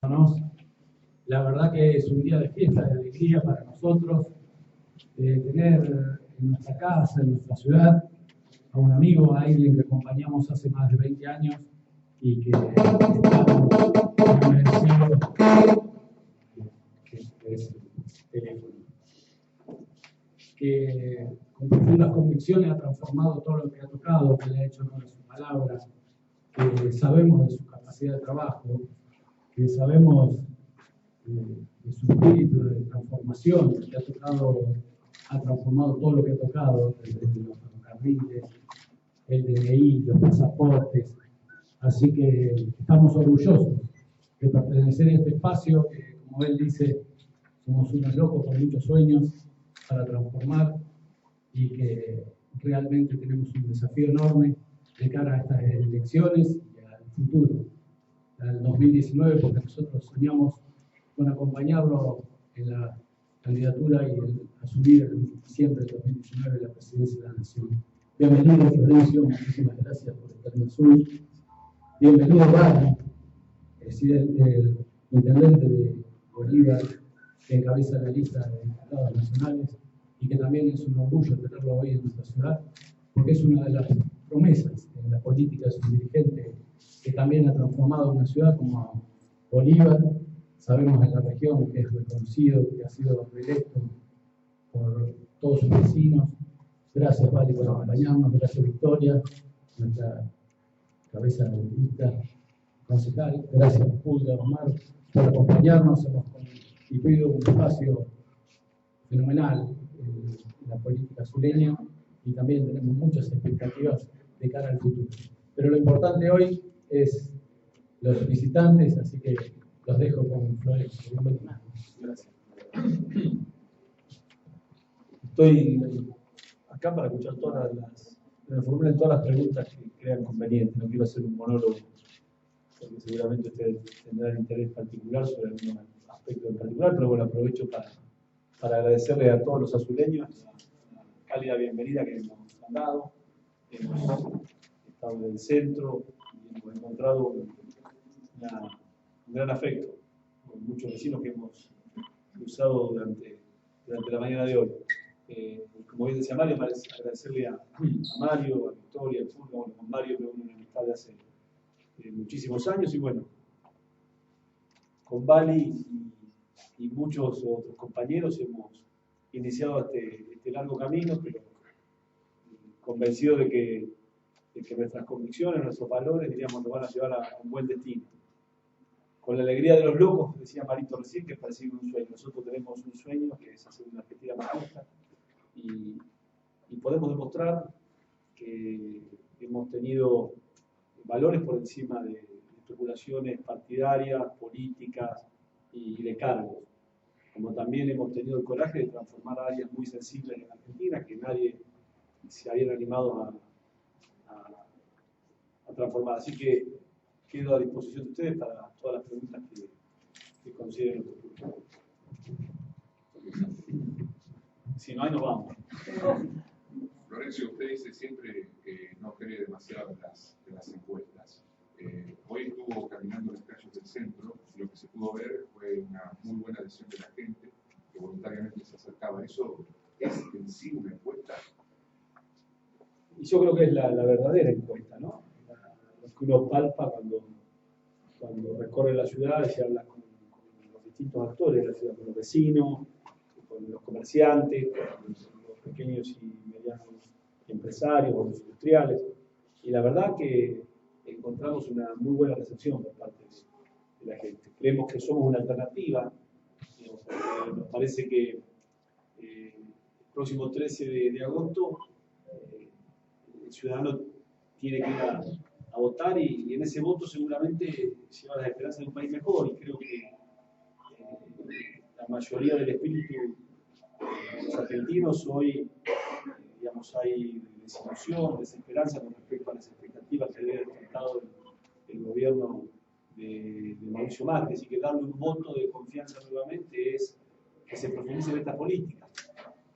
La verdad que es un día de fiesta, de alegría para nosotros, tener en nuestra casa, en nuestra ciudad, a un amigo, a alguien que acompañamos hace más de 20 años y que estamos muy agradecidos, que es el teléfono, que con profundas convicciones ha transformado todo lo que ha tocado, que le ha hecho honor a sus palabras, que sabemos de su capacidad de trabajo, que sabemos de su espíritu de transformación, que ha transformado todo lo que ha tocado, desde los ferrocarriles, el DNI, los pasaportes. Así que estamos orgullosos de pertenecer a este espacio, que como él dice, somos unos locos con muchos sueños para transformar y que realmente tenemos un desafío enorme de cara a estas elecciones y al futuro, al 2019, porque nosotros soñamos con acompañarlo en la candidatura y en asumir en diciembre del 2019 la presidencia de la Nación. Bienvenido, Florencio, muchísimas gracias por estar en el Sur. Bienvenido, Rani, el intendente de Bolívar, que encabeza la lista de diputados nacionales y que también es un orgullo tenerlo hoy en nuestra ciudad, porque es una de las promesas en la política, es un dirigente que también ha transformado una ciudad como Bolívar. Sabemos en la región que es reconocido, que ha sido reelecto por todos sus vecinos. Gracias, Vali, por acompañarnos. Gracias, Victoria, nuestra cabeza de lista concejal. Gracias, Pulga, Omar, por acompañarnos. Hemos constituido un espacio fenomenal en la política sureña y también tenemos muchas expectativas de cara al futuro. Pero lo importante hoy es los visitantes, así que los dejo con Florencio. Gracias. Estoy acá para escuchar formulen todas las preguntas que crean convenientes. No quiero hacer un monólogo, porque seguramente ustedes tendrán interés particular sobre algún aspecto en particular, pero bueno, aprovecho para agradecerle a todos los azuleños la cálida bienvenida que nos han dado. Hemos estado en el centro y hemos encontrado un gran afecto con muchos vecinos que hemos cruzado durante la mañana de hoy. Como bien decía Mario, agradecerle a Mario, a Victoria, al Fulvio. Bueno, con Mario tengo una amistad de hace muchísimos años y bueno, con Vali y muchos otros compañeros hemos iniciado este largo camino, pero convencido de que nuestras convicciones, nuestros valores, diríamos, nos van a llevar a un buen destino. Con la alegría de los locos, decía Marito recién, que es parecido a un sueño. Nosotros tenemos un sueño que es hacer una Argentina más justa y podemos demostrar que hemos tenido valores por encima de especulaciones partidarias, políticas y de cargos. Como también hemos tenido el coraje de transformar áreas muy sensibles en Argentina, que nadie se había animado a transformar. Así que quedo a disposición de ustedes para todas las preguntas que consideren oportunas. Si no hay, nos vamos. Florencio, usted dice siempre que no cree demasiado en las encuestas. Hoy estuvo caminando en las calles del centro y lo que se pudo ver fue una muy buena adhesión de la gente que voluntariamente se acercaba. ¿Eso es en sí una encuesta? Y yo creo que es la verdadera encuesta, ¿no? Lo que uno palpa cuando recorre la ciudad y se habla con los distintos actores de la ciudad, con los vecinos, con los comerciantes, con los pequeños y medianos empresarios, con los industriales. Y la verdad que encontramos una muy buena recepción por parte de la gente. Creemos que somos una alternativa. Nos parece que el próximo 13 de agosto el ciudadano tiene que ir a votar y en ese voto seguramente lleva las esperanzas de un país mejor. Y creo que la mayoría del espíritu de los argentinos hoy, digamos, hay desilusión, desesperanza con respecto a las expectativas que había despertado el gobierno de Mauricio Macri. Así que darle un voto de confianza nuevamente es que se profundicen estas políticas,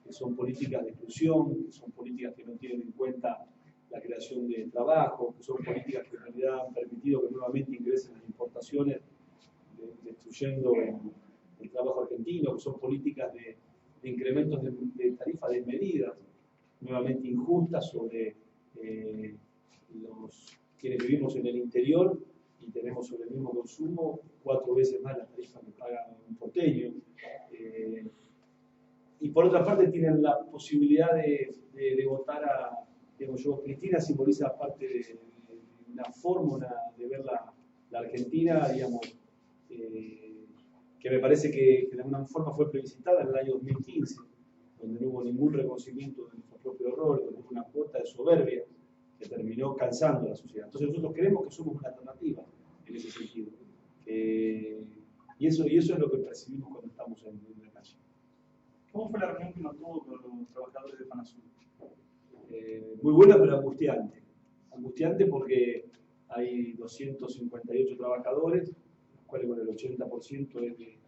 que son políticas de exclusión, que son políticas que no tienen en cuenta la creación de trabajo, que son políticas que en realidad han permitido que nuevamente ingresen las importaciones destruyendo el trabajo argentino, que son políticas de incrementos de tarifas desmedidas, nuevamente injustas sobre quienes vivimos en el interior y tenemos sobre el mismo consumo 4 veces más la tarifa que paga un porteño. Y por otra parte tienen la posibilidad de votar a, digamos yo, Cristina simboliza parte de una fórmula de ver la Argentina, digamos, que me parece que de alguna forma fue plebiscitada en el año 2015, donde no hubo ningún reconocimiento de nuestro propio error, donde hubo una cuota de soberbia que terminó cansando a la sociedad. Entonces nosotros creemos que somos una alternativa en ese sentido. Y eso es lo que percibimos cuando estamos en la calle. ¿Cómo fue la reunión que mantuvo con los trabajadores de FANASUR? Muy buena, pero angustiante. Angustiante porque hay 258 trabajadores, los cuales con el 80% es de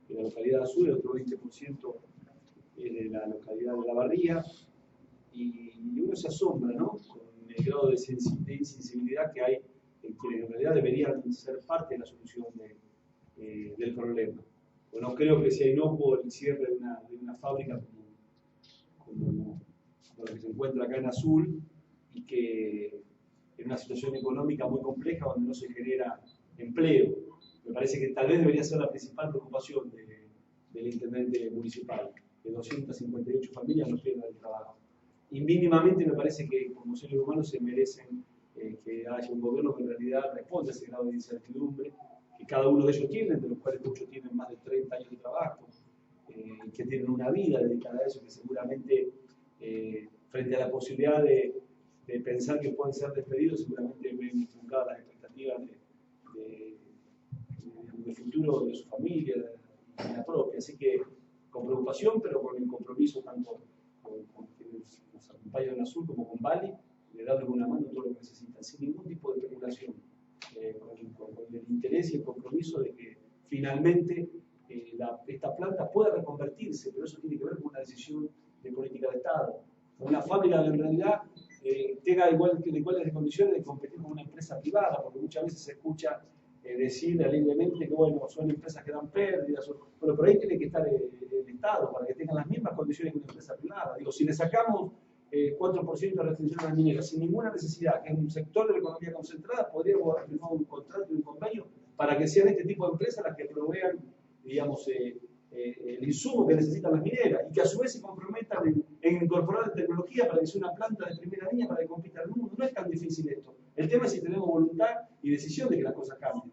la localidad de Azul, el otro 20% es de la localidad de La Barría, y uno se asombra, ¿no?, con el grado de insensibilidad que hay en quienes en realidad deberían ser parte de la solución del problema. Bueno, creo que sea inocuo el cierre de una fábrica como la que se encuentra acá en Azul, y que en una situación económica muy compleja donde no se genera empleo. Me parece que tal vez debería ser la principal preocupación del intendente municipal, que 258 familias no pierdan el trabajo. Y mínimamente me parece que como seres humanos se merecen que haya un gobierno que en realidad responda a ese grado de incertidumbre que cada uno de ellos tiene, de los cuales muchos tienen más de 30 años de trabajo, que tienen una vida dedicada a eso, que seguramente frente a la posibilidad de pensar que pueden ser despedidos, seguramente ven truncadas las expectativas de futuro de su familia y la propia. Así que con preocupación, pero con el compromiso tanto con quienes nos acompañan en Azul como con Bali, de darles una mano todo lo que necesitan, sin ningún tipo de especulación, con el interés y el compromiso de que finalmente esta planta pueda reconvertirse, pero eso tiene que ver con una decisión de política de Estado. Una fábrica que en realidad tenga iguales de condiciones de competir con una empresa privada, porque muchas veces se escucha decir alegremente que bueno, son empresas que dan pérdidas, pero por ahí tiene que estar el Estado para que tengan las mismas condiciones que una empresa privada. Digo, si le sacamos 4% de restricción a la minera sin ninguna necesidad, que es un sector de la economía concentrada, podríamos haber firmado un contrato y un convenio para que sean este tipo de empresas las que provean, digamos, el insumo que necesitan las mineras y que a su vez se comprometan en incorporar tecnología para que sea una planta de primera línea para que compita al mundo. No es tan difícil esto. El tema es si tenemos voluntad y decisión de que las cosas cambien.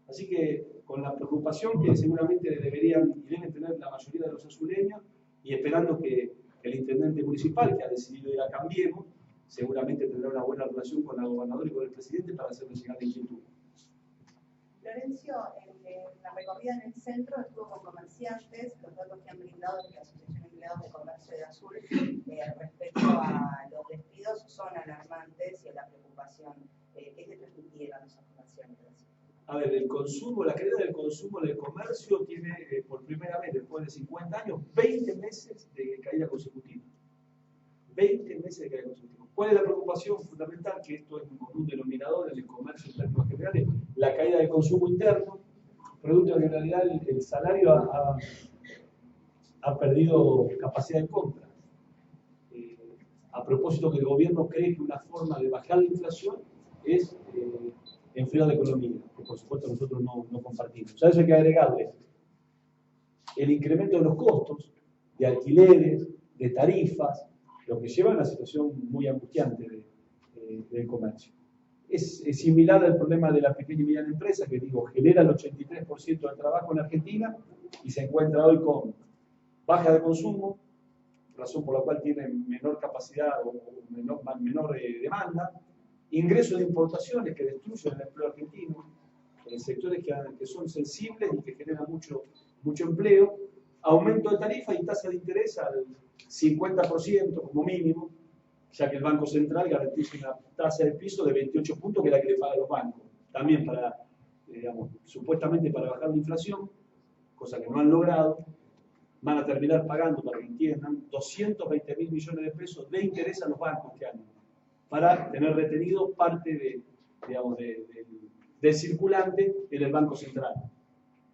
Así que con la preocupación que seguramente deberían y deben tener la mayoría de los azuleños, y esperando que el intendente municipal, que ha decidido ir a Cambiemos, seguramente tendrá una buena relación con la gobernadora y con el presidente para hacerle llegar la inquietud. Florencio, en la recorrida en el centro estuvo con comerciantes. Los datos que han brindado desde la Asociación de Empleados de Comercio de Azul respecto a los despidos son alarmantes y a la preocupación. ¿Qué te transmitieron esos comerciantes? A ver, el consumo, la caída del consumo del comercio tiene por primera vez después de 50 años 20 meses de caída consecutiva. 20 meses de caída consecutiva. ¿Cuál es la preocupación fundamental? Que esto es un denominador en el comercio en términos generales, la caída del consumo interno, producto de que en realidad el salario ha perdido capacidad de compra. A propósito que el gobierno cree que una forma de bajar la inflación es enfriar la economía, que por supuesto nosotros no compartimos. A eso hay que agregarle el incremento de los costos, de alquileres, de tarifas, lo que lleva a una situación muy angustiante del comercio. Es similar al problema de la pequeña y mediana empresa, que digo, genera el 83% del trabajo en Argentina y se encuentra hoy con baja de consumo, razón por la cual tiene menor capacidad o menor demanda, ingresos de importaciones que destruyen el empleo argentino, en sectores que son sensibles y que generan mucho empleo, aumento de tarifa y tasa de interés al 50% como mínimo, ya que el Banco Central garantiza una tasa de piso de 28 puntos, que es la que le paga a los bancos, también para, digamos, supuestamente para bajar la inflación, cosa que no han logrado. Van a terminar pagando, para que entiendan, 220.000 millones de pesos de interés a los bancos este año, para tener retenido parte del circulante en el Banco Central.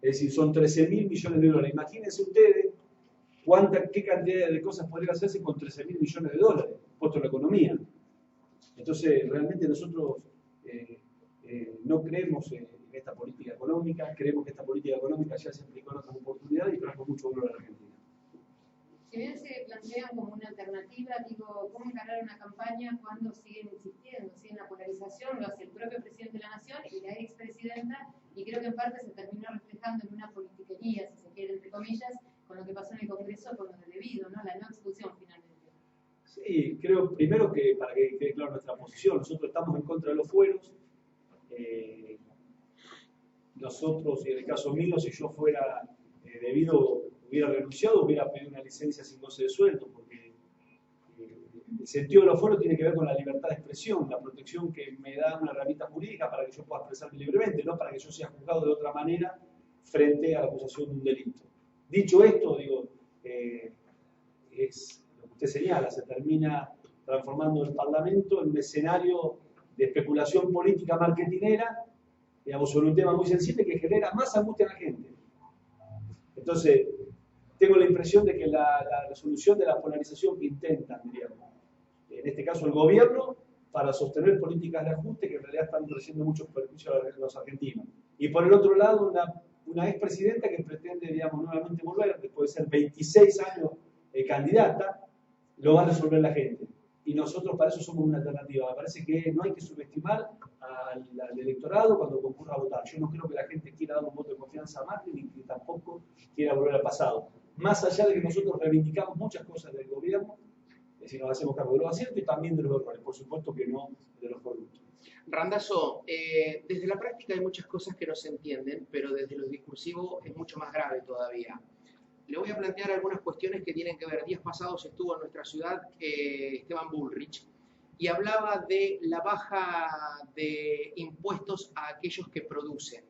Es decir, son 13.000 millones de dólares. Imagínense ustedes qué cantidad de cosas podrían hacerse con 13.000 millones de dólares puesto en la economía. Entonces, realmente nosotros no creemos en esta política económica, creemos que esta política económica ya se aplicó en otras oportunidades y trajo mucho valor a la Argentina. Si bien se plantean como una alternativa, digo, ¿cómo encarar una campaña cuando siguen insistiendo? ¿Sí? En la polarización lo hace el propio presidente de la Nación y la expresidenta, y creo que en parte se terminó reflejando en una politiquería, si se quiere, entre comillas, con lo que pasó en el Congreso, con lo de debido, ¿no? La no expulsión finalmente. Sí, creo primero que, para que quede claro nuestra posición, nosotros estamos en contra de los fueros. Nosotros, y en el caso mío, si yo fuera debido, hubiera renunciado, hubiera pedido una licencia sin goce de sueldo, porque el sentido de los fueros tiene que ver con la libertad de expresión, la protección que me da una herramienta jurídica para que yo pueda expresarme libremente, no para que yo sea juzgado de otra manera frente a la acusación de un delito. Dicho esto, digo, es lo que usted señala, se termina transformando el Parlamento en un escenario de especulación política marketinera, digamos, sobre un tema muy sensible que genera más angustia en la gente. Entonces, tengo la impresión de que la resolución de la polarización que intentan, digamos, en este caso el gobierno, para sostener políticas de ajuste que en realidad están trayendo muchos perjuicios a los argentinos. Y por el otro lado, una expresidenta que pretende, digamos, nuevamente volver, después de ser 26 años candidata, lo va a resolver la gente. Y nosotros para eso somos una alternativa. Me parece que no hay que subestimar al electorado cuando concurra a votar. Yo no creo que la gente quiera dar un voto de confianza a Macri ni que tampoco quiera volver al pasado. Más allá de que nosotros reivindicamos muchas cosas del gobierno, es decir, nos hacemos cargo de los aciertos y también de los errores, por supuesto que no de los corruptos. Randazzo, desde la práctica hay muchas cosas que no se entienden, pero desde lo discursivo es mucho más grave todavía. Le voy a plantear algunas cuestiones que tienen que ver. Días pasados estuvo en nuestra ciudad Esteban Bullrich y hablaba de la baja de impuestos a aquellos que producen.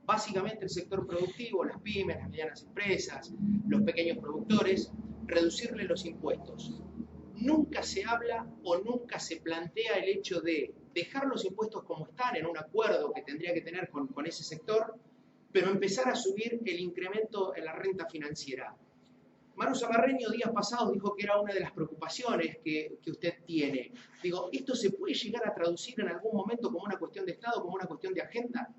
Básicamente el sector productivo, las pymes, las medianas empresas, los pequeños productores, reducirle los impuestos. Nunca se habla o nunca se plantea el hecho de dejar los impuestos como están en un acuerdo que tendría que tener con ese sector, pero empezar a subir el incremento en la renta financiera. Manu Zamarreño días pasados dijo que era una de las preocupaciones que usted tiene. Digo, ¿esto se puede llegar a traducir en algún momento como una cuestión de Estado, como una cuestión de agenda?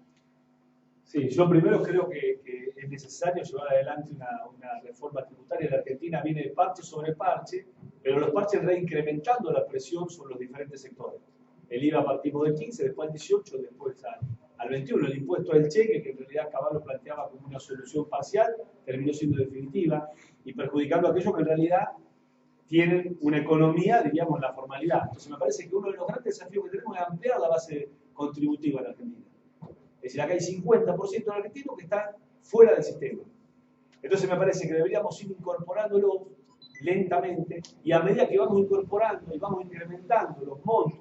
Sí, yo primero creo que es necesario llevar adelante una reforma tributaria. La Argentina viene de parche sobre parche, pero los parches reincrementando la presión sobre los diferentes sectores. El IVA partimos del 15, después al 18, después al 21. El impuesto del cheque, que en realidad Caballo planteaba como una solución parcial, terminó siendo definitiva y perjudicando a aquellos que en realidad tienen una economía, diríamos, en la formalidad. Entonces me parece que uno de los grandes desafíos que tenemos es ampliar la base contributiva en la Argentina. Es decir, acá hay 50% de argentinos que están fuera del sistema. Entonces me parece que deberíamos ir incorporándolo lentamente y a medida que vamos incorporando y vamos incrementando los montos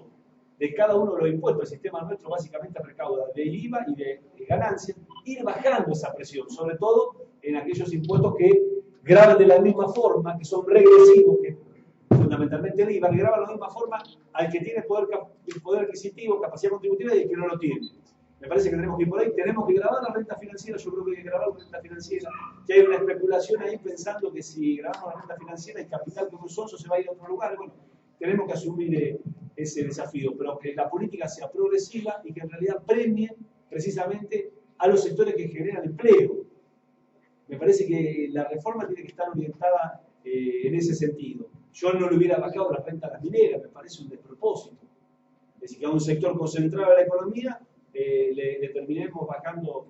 de cada uno de los impuestos, el sistema nuestro básicamente recauda del IVA y de ganancias, ir bajando esa presión, sobre todo en aquellos impuestos que graban de la misma forma, que son regresivos, que fundamentalmente el IVA, que graban de la misma forma al que tiene poder adquisitivo, capacidad contributiva y el que no lo tiene. Me parece que tenemos que ir por ahí, tenemos que grabar la renta financiera, yo creo que hay que grabar la renta financiera, que hay una especulación ahí pensando que si grabamos la renta financiera el capital que es sonso se va a ir a otro lugar. Bueno, tenemos que asumir ese desafío, pero que la política sea progresiva y que en realidad premie precisamente a los sectores que generan empleo. Me parece que la reforma tiene que estar orientada en ese sentido. Yo no le hubiera bajado la renta a las mineras, me parece un despropósito. Es decir, que a un sector concentrado de la economía le terminemos bajando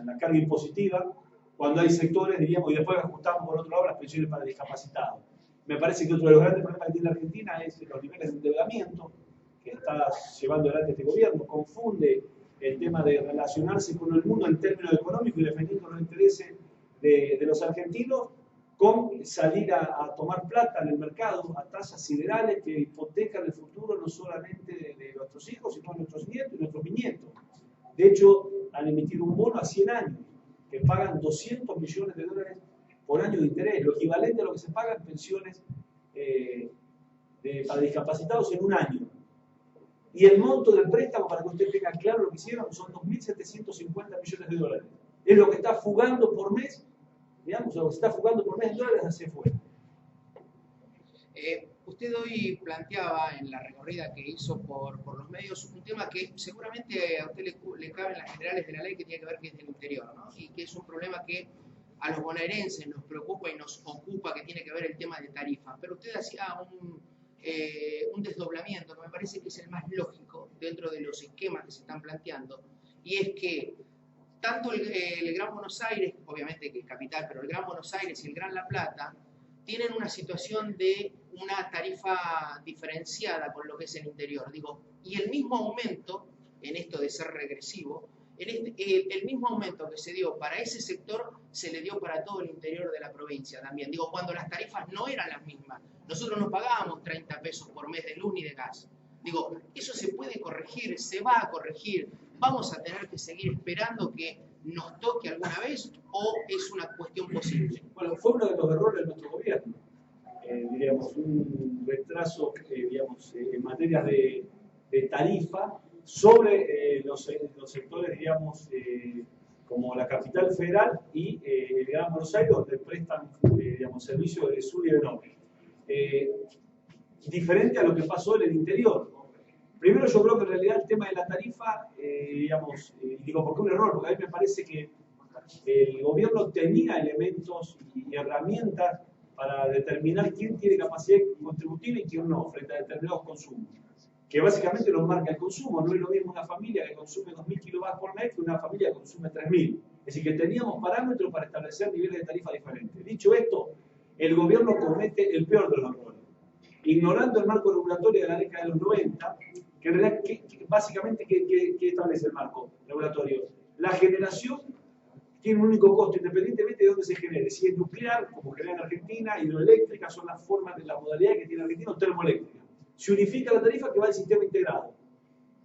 la carga impositiva cuando hay sectores, diríamos, y después ajustamos por otro lado las pensiones para discapacitados. Me parece que otro de los grandes problemas que tiene la Argentina es los niveles de endeudamiento que está llevando adelante este gobierno. Confunde el tema de relacionarse con el mundo en términos económicos y defendiendo los intereses de los argentinos con salir a tomar plata en el mercado a tasas siderales que hipotecan el futuro no solamente de nuestros hijos, sino de nuestros nietos y nuestros bisnietos. De hecho, han emitido un bono a 100 años que pagan 200 millones de dólares por año de interés, lo equivalente a lo que se paga en pensiones para discapacitados en un año. Y el monto del préstamo, para que usted tenga claro lo que hicieron, son 2.750 millones de dólares. Es lo que está fugando por mes, digamos, lo que está fugando por mes en dólares hacia afuera. Usted hoy planteaba en la recorrida que hizo por los medios un tema que seguramente a usted le cabe en las generales de la ley, que tiene que ver que es del interior, ¿no? Y que es un problema que a los bonaerenses nos preocupa y nos ocupa, que tiene que ver el tema de tarifas. Pero usted hacía un desdoblamiento que me parece que es el más lógico dentro de los esquemas que se están planteando, y es que tanto el Gran Buenos Aires, obviamente que es capital, pero el Gran Buenos Aires y el Gran La Plata tienen una situación de una tarifa diferenciada con lo que es el interior. Digo, y el mismo aumento, en esto de ser regresivo, el mismo aumento que se dio para ese sector se le dio para todo el interior de la provincia también. Digo, cuando las tarifas no eran las mismas. Nosotros no pagábamos 30 pesos por mes de luz ni de gas. Digo, eso se puede corregir, se va a corregir. ¿Vamos a tener que seguir esperando que nos toque alguna vez o es una cuestión posible? Bueno, fue uno de los errores de nuestro gobierno. Diríamos, un retraso digamos, en materia de tarifa sobre los sectores, digamos, como la capital federal y el Gran Buenos Aires, donde prestan digamos, servicios de sur y de norte. Diferente a lo que pasó en el interior. Primero, yo creo que en realidad el tema de la tarifa, digamos, digo, ¿por qué un error? Porque a mí me parece que el gobierno tenía elementos y herramientas para determinar quién tiene capacidad contributiva y quién no, frente a determinados consumos. Que básicamente nos marca el consumo. No es lo mismo una familia que consume 2.000 kilovatios por mes que una familia que consume 3.000. Es decir, que teníamos parámetros para establecer niveles de tarifa diferentes. Dicho esto, el gobierno comete el peor de los errores. Ignorando el marco regulatorio de la década de los 90, que en realidad, básicamente, ¿qué establece el marco regulatorio? La generación tiene un único costo, independientemente de dónde se genere. Si es nuclear, como genera en Argentina, hidroeléctrica, son las formas de la modalidad que tiene Argentina, o termoeléctrica. Se unifica la tarifa que va al sistema integrado.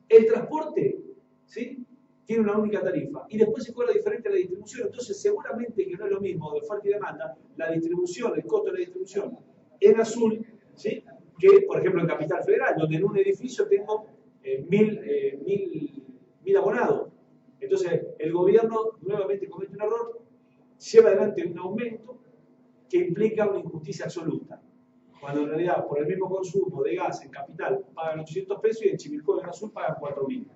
El transporte, ¿sí?, tiene una única tarifa. Y después se cobra diferente la distribución. Entonces, seguramente que no es lo mismo de oferta y demanda, la distribución, el costo de la distribución en azul, ¿sí?, que, por ejemplo, en Capital Federal, donde en un edificio tengo 1.000 abonados. Entonces, el gobierno nuevamente comete un error, lleva adelante un aumento que implica una injusticia absoluta. Cuando en realidad, por el mismo consumo de gas en Capital pagan 800 pesos y en Chivilcoy en Azul pagan 4.000.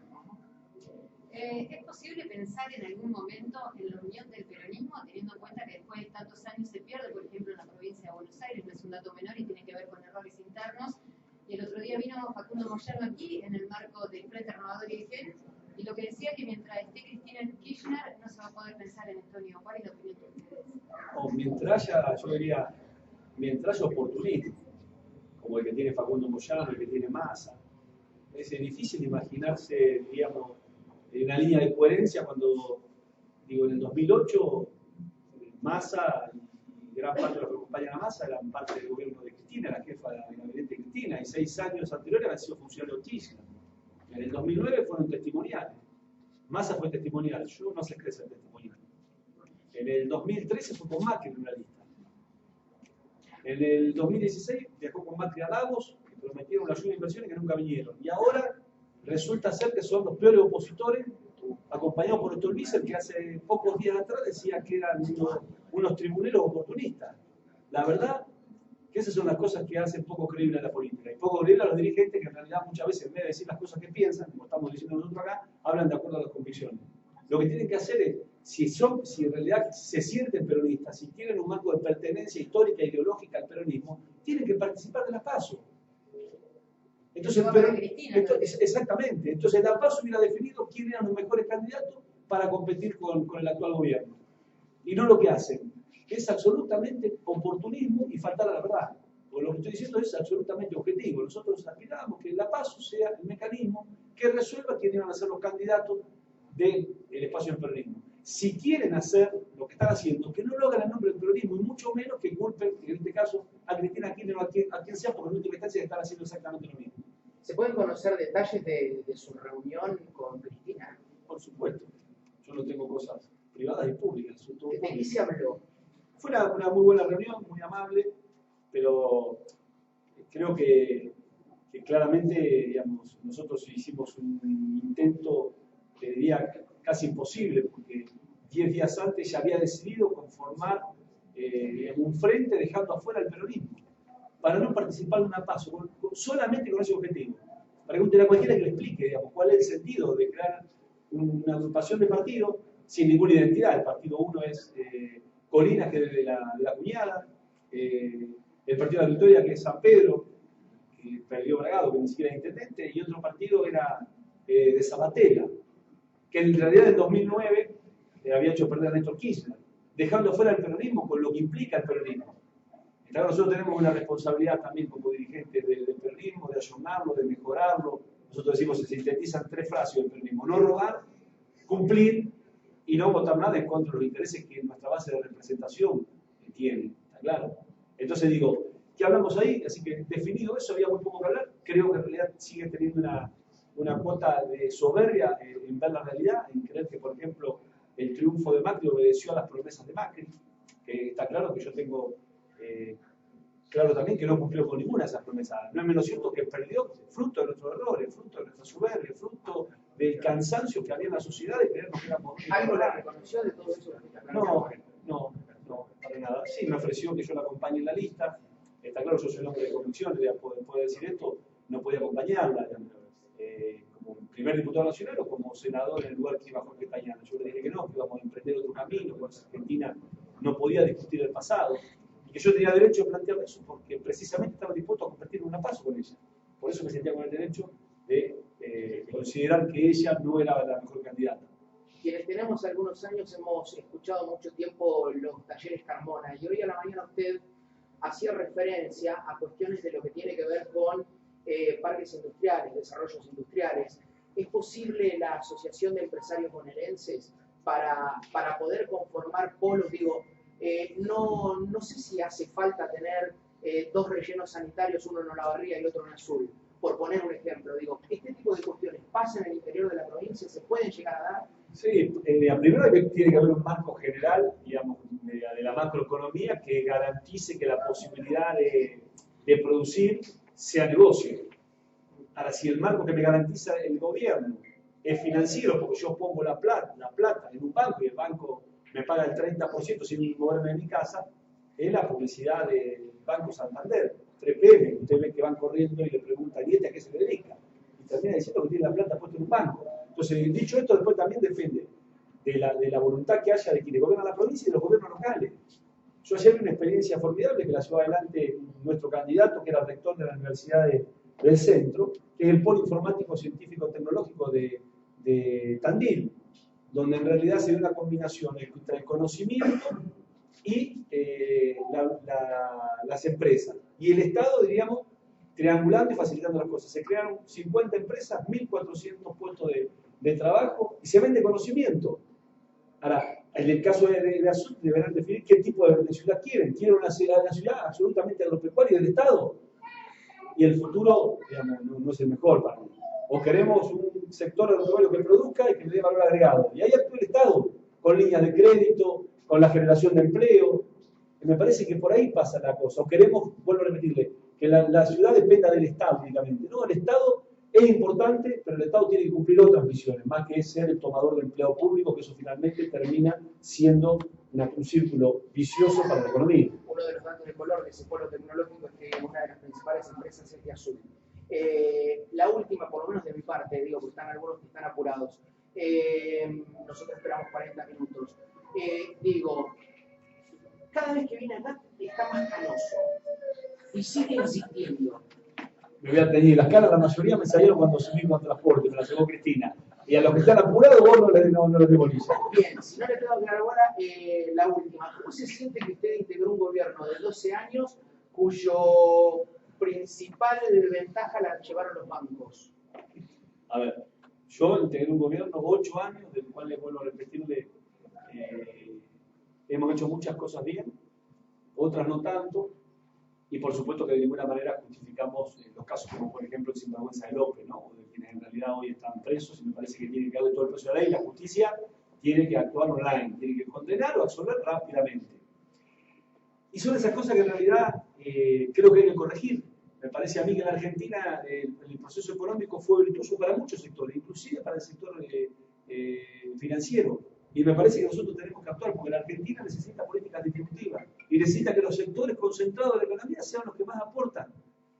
¿Es posible pensar en algún momento en la unión del peronismo, teniendo en cuenta que después de tantos años se pierde, por ejemplo, en la provincia de Buenos Aires? No es un dato menor y tiene que ver con errores internos. Y el otro día vino Facundo Moyano aquí en el marco del Frente Renovador y Gen, y lo que decía que mientras esté Cristina Kirchner no se va a poder pensar en Antonio. ¿Cuál es la opinión de ustedes? O mientras haya, yo diría, mientras haya oportunismo, como el que tiene Facundo Moyano, el que tiene Massa. Es difícil imaginarse, digamos, una línea de coherencia cuando, digo, en el 2008, Massa y gran parte de los que acompañan a Massa eran parte del gobierno de Cristina, la jefa del gabinete de Cristina, y 6 años anteriores habían sido funcionarios de Kirchner. En el 2009 fueron testimoniales. Massa fue testimonial, yo no sé qué es el testimonial. En el 2013 fue con Macri en una lista. En el 2016 viajó con Macri a Davos, que prometieron una ayuda de inversiones que nunca vinieron. Y ahora resulta ser que son los peores opositores, acompañados por Héctor Vícer, que hace pocos días atrás decía que eran unos tribuneros oportunistas. La verdad que esas son las cosas que hacen poco creíble a la política. Y poco creíble a los dirigentes que en realidad muchas veces, en vez de decir las cosas que piensan, como estamos diciendo nosotros acá, hablan de acuerdo a las convicciones. Lo que tienen que hacer es, si en realidad se sienten peronistas, si tienen un marco de pertenencia histórica e ideológica al peronismo, tienen que participar de la PASO. Entonces, exactamente. Entonces, la PASO hubiera definido quién eran los mejores candidatos para competir con el actual gobierno. Y no lo que hacen, que es absolutamente oportunismo y faltar a la verdad. Porque lo que estoy diciendo es absolutamente objetivo. Nosotros aspiramos que la PASO sea el mecanismo que resuelva quiénes van a ser los candidatos del espacio del peronismo. Si quieren hacer lo que están haciendo, que no lo hagan en nombre del peronismo, y mucho menos que culpen, en este caso, a Cristina Kirchner o a quien sea, porque en última instancia están haciendo exactamente lo mismo. ¿Se pueden conocer detalles de su reunión con Cristina? Por supuesto. Yo no tengo cosas privadas y públicas. ¿De qué se habló? Fue una muy buena reunión, muy amable, pero creo que claramente, digamos, nosotros hicimos un intento, que diría casi imposible, porque 10 días antes ya había decidido conformar un frente dejando afuera el peronismo, para no participar en una PASO, solamente con ese objetivo. Pregúntele a cualquiera que le explique, digamos, cuál es el sentido de crear una agrupación de partido sin ninguna identidad. El partido uno es Colinas, que es de la Cuñada, el partido de la Victoria, que es San Pedro, que perdió Bragado, que ni siquiera es intendente, y otro partido era de Zabatella, que en realidad en 2009 había hecho perder a Néstor Kirchner, dejando fuera el peronismo con lo que implica el peronismo. Nosotros tenemos una responsabilidad también como dirigentes del peronismo, de ayornarlo, de mejorarlo. Nosotros decimos, se sintetizan 3 frases del peronismo: no robar, cumplir y no votar nada en contra de los intereses que nuestra base de representación tiene. ¿Está claro? Entonces digo, ¿qué hablamos ahí? Así que definido eso, había muy poco que hablar. Creo que en realidad sigue teniendo una cuota de soberbia en ver la realidad, en creer que, por ejemplo, el triunfo de Macri obedeció a las promesas de Macri, que está claro que yo tengo claro también que no cumplió con ninguna de esas promesas. No es menos cierto que perdió fruto de nuestros errores, fruto de nuestra soberbia, fruto del cansancio que había en la sociedad de creernos que éramos... ¿Algo la reconoció de todo eso? No, para nada. Sí, me ofreció que yo la acompañe en la lista. Está claro, yo soy un hombre de convicciones, puede decir esto, no podía acompañarla como primer diputado nacional o como senador en el lugar que iba Jorge Tañana. Yo le dije que no, que íbamos a emprender otro camino, que Argentina no podía discutir el pasado, y que yo tenía derecho a plantear eso, porque precisamente estaba dispuesto a compartir una PASO con ella. Por eso me sentía con el derecho de considerar que ella no era la mejor candidata. Quienes tenemos algunos años hemos escuchado mucho tiempo los talleres Carmona, y hoy a la mañana usted hacía referencia a cuestiones de lo que tiene que ver con parques industriales, desarrollos industriales. ¿Es posible la asociación de empresarios bonaerenses para poder conformar polos? Digo, no sé si hace falta tener 2 rellenos sanitarios, uno en Olavarría y otro en Azul, por poner un ejemplo. Digo, ¿este tipo de cuestiones pasan en el interior de la provincia? ¿Se pueden llegar a dar? Sí, primero tiene que haber un marco general, digamos, de la macroeconomía que garantice que la posibilidad de producir sea negocio. Ahora, si el marco que me garantiza el gobierno es financiero, porque yo pongo la plata en un banco y el banco me paga el 30% sin moverme de mi casa, es la publicidad del Banco Santander, 3PM, usted ve que van corriendo y le preguntan, ¿y este a qué se dedica? Y termina diciendo que tiene la plata puesta en un banco. Entonces, dicho esto, después también depende de la voluntad que haya de quienes gobiernan la provincia y de los gobiernos locales. Yo ayer vi una experiencia formidable que la llevó adelante nuestro candidato, que era rector de la Universidad del Centro, que es el Polo Informático Científico Tecnológico de Tandil, donde en realidad se dio una combinación entre el conocimiento y las empresas. Y el Estado, diríamos, triangulando y facilitando las cosas. Se crearon 50 empresas, 1.400 puestos de trabajo y se vende conocimiento. Ahora, en el caso de Azul, deberán definir qué tipo de ciudad quieren. ¿Quieren una ciudad absolutamente agropecuaria del Estado? Y el futuro, digamos, no es el mejor para mí. O queremos un sector agropecuario que produzca y que le dé valor agregado. Y ahí actúa el Estado, con líneas de crédito, con la generación de empleo. Y me parece que por ahí pasa la cosa. O queremos, vuelvo a repetirle, que la ciudad dependa del Estado únicamente. No, el Estado es importante, pero el Estado tiene que cumplir otras misiones, más que ser el tomador de empleo público, que eso finalmente termina siendo un círculo vicioso para la economía. Uno de los datos de color de ese polo tecnológico es que una de las principales empresas es de Azul. La última, por lo menos de mi parte, digo, porque están algunos que están apurados. Nosotros esperamos 40 minutos. Digo, cada vez que viene acá está más canoso y sigue insistiendo. Me voy a teñir las caras, la mayoría me salieron cuando subí con transporte, me la llevó Cristina. Y a los que están apurados, vos no les devolví. Bien, si no le tengo que dar ahora, la última. ¿Cómo se siente que usted integró un gobierno de 12 años cuyo principal ventaja la llevaron los bancos? A ver, yo integré un gobierno 8 años, del cual les vuelvo a repetirle, hemos hecho muchas cosas bien, otras no tanto. Y por supuesto que de ninguna manera justificamos los casos como por ejemplo el sinvergüenza de López, ¿no? O de quienes en realidad hoy están presos, y me parece que tiene que haber todo el peso de la ley. La justicia tiene que actuar online, tiene que condenar o absolver rápidamente. Y son esas cosas que en realidad creo que hay que corregir. Me parece a mí que en la Argentina el proceso económico fue virtuoso para muchos sectores, inclusive para el sector financiero. Y me parece que nosotros tenemos que actuar, porque la Argentina necesita políticas distributivas y necesita que los sectores concentrados de la economía sean los que más aportan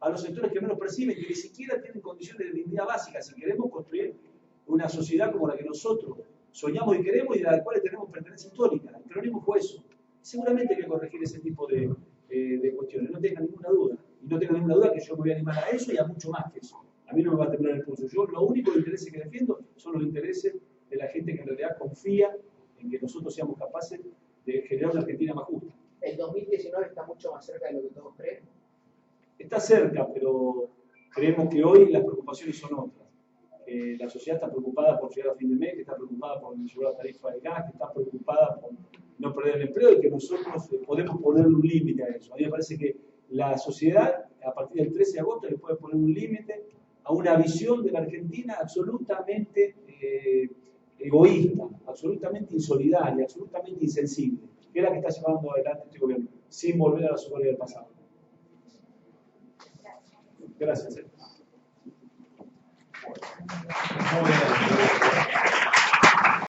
a los sectores que menos perciben, que ni siquiera tienen condiciones de dignidad básica. Si queremos construir una sociedad como la que nosotros soñamos y queremos y de la cual tenemos pertenencia histórica. El peronismo fue eso. Seguramente hay que corregir ese tipo de cuestiones, no tenga ninguna duda. Y no tenga ninguna duda que yo me voy a animar a eso y a mucho más que eso. A mí no me va a temblar el pulso. Yo lo único intereses que defiendo son los intereses de la gente que en realidad confía en que nosotros seamos capaces de generar una Argentina más justa. ¿El 2019 está mucho más cerca de lo que todos creen? Está cerca, pero creemos que hoy las preocupaciones son otras. La sociedad está preocupada por llegar a fin de mes, que está preocupada por llevar la tarifa de gas, que está preocupada por no perder el empleo y que nosotros podemos poner un límite a eso. A mí me parece que la sociedad, a partir del 13 de agosto, le puede poner un límite a una visión de la Argentina absolutamente egoísta, absolutamente insolidaria, absolutamente insensible, que es la que está llevando adelante este gobierno, sin volver a la soberbia del pasado. Gracias. Muy bien.